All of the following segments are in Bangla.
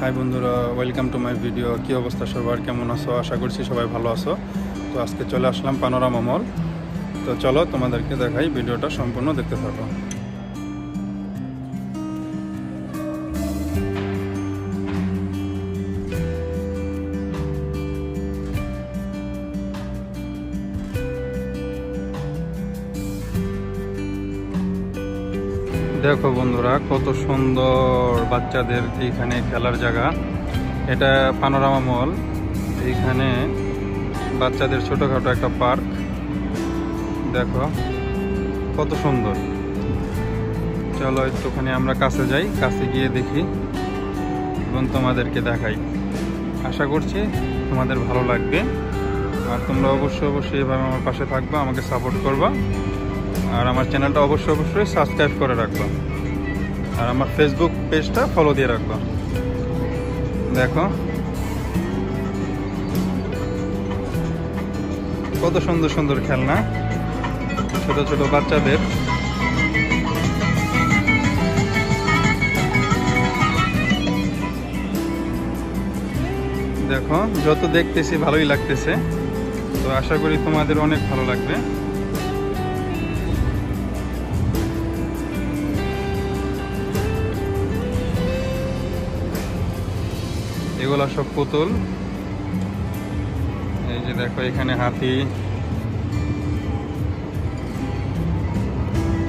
হাই বন্ধুরা, ওয়েলকাম টু মাই ভিডিও। কী অবস্থা সবার, কেমন আছো? আশা করছি সবাই ভালো আছো। তো আজকে চলে আসলাম পানোরামা মল। তো চলো তোমাদেরকে দেখাই, ভিডিওটা সম্পূর্ণ দেখতে থাকো। দেখো বন্ধুরা, কত সুন্দর বাচ্চাদের এইখানে খেলার জায়গা। এটা পানোরামা মল। এইখানে বাচ্চাদের ছোটোখাটো একটা পার্ক। দেখো কত সুন্দর। চলো একটুখানি আমরা কাছে যাই, কাছে গিয়ে দেখি এবং তোমাদেরকে দেখাই। আশা করছি তোমাদের ভালো লাগবে। আর তোমরা অবশ্যই এভাবে আমার পাশে থাকবা, আমাকে সাপোর্ট করবা। আর আমার চ্যানেলটা অবশ্যই সাবস্ক্রাইব করে রাখবা। আর আমার ফেসবুক পেজটা ফলো দিয়ে রাখবা। দেখো কত সুন্দর সুন্দর খেলনা ছোট ছোট বাচ্চাদের। দেখো যত দেখতেছি ভালোই লাগতেছে। তো আশা করি তোমাদের অনেক ভালো লাগবে। এগুলা সব পুতুল। এই যে দেখো এখানে হাতি,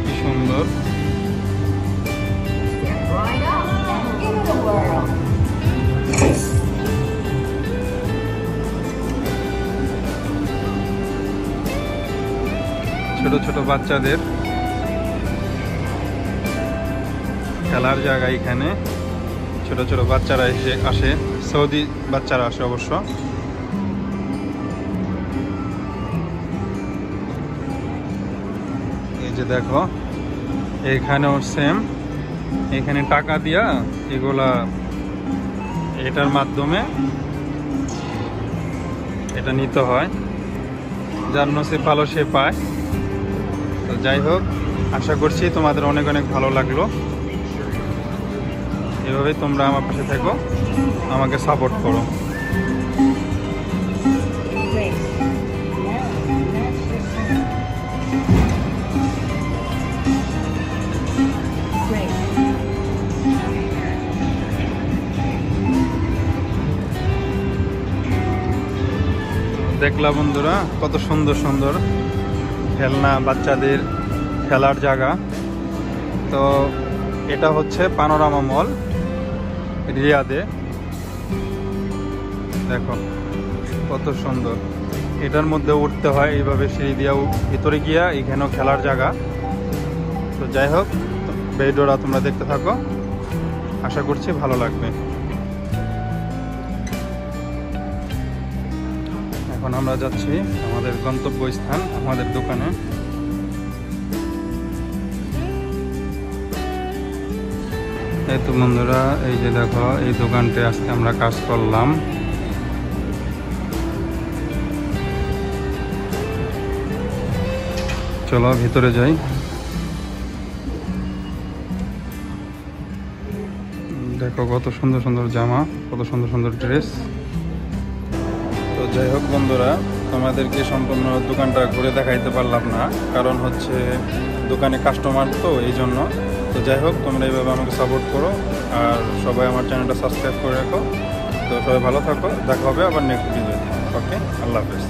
কি সুন্দর। ছোট ছোট বাচ্চাদের খেলার জায়গা এখানে। ছোট ছোট বাচ্চারা আসে, সৌদি বাচ্চারা আসে অবশ্য। এই যে দেখো এখানেও সেম। এখানে টাকা দিয়া এগুলা, এটার মাধ্যমে এটা নিতে হয়। যার নসিব ভালো সে পায়। তো যাই হোক, আশা করছি তোমাদের অনেক ভালো লাগলো। এভাবেই তোমরা আমার পাশে থেকো, আমাকে সাপোর্ট করো। দেখলা বন্ধুরা কত সুন্দর সুন্দর খেলনা, বাচ্চাদের খেলার জায়গা। তো এটা হচ্ছে পানোরামা মল রিয়াদে। দেখো কত সুন্দর। এটার মধ্যে উঠতে হয় এইভাবে সিঁড়ি দিয়ে ভিতরে গিয়া, এখানেও খেলার জায়গা। তো যাই হোক, ভিডিওটা তোমরা দেখতে থাকো, আশা করছি ভালো লাগবে। এখন আমরা যাচ্ছি আমাদের গন্তব্যস্থান, আমাদের দোকানে। এই তো বন্ধুরা, এই যে দেখো এই দোকানটা আজকে আমরা কাজ করলাম। চলো ভিতরে যাই। দেখো কত সুন্দর সুন্দর জামা, কত সুন্দর সুন্দর ড্রেস। তো যাই হোক বন্ধুরা, তোমাদেরকে সম্পূর্ণ দোকানটা ঘুরে দেখাইতে পারলাম না, কারণ হচ্ছে দোকানে কাস্টমার, তো এই জন্য। তো যাই হোক, তোমরা এইভাবে আমাকে সাপোর্ট করো আর সবাই আমার চ্যানেলটা সাবস্ক্রাইব করে রাখো। তো সবাই ভালো থাকো, দেখা হবে আবার নেক্সট ভিডিওতে। ওকে, আল্লাহ হাফেজ।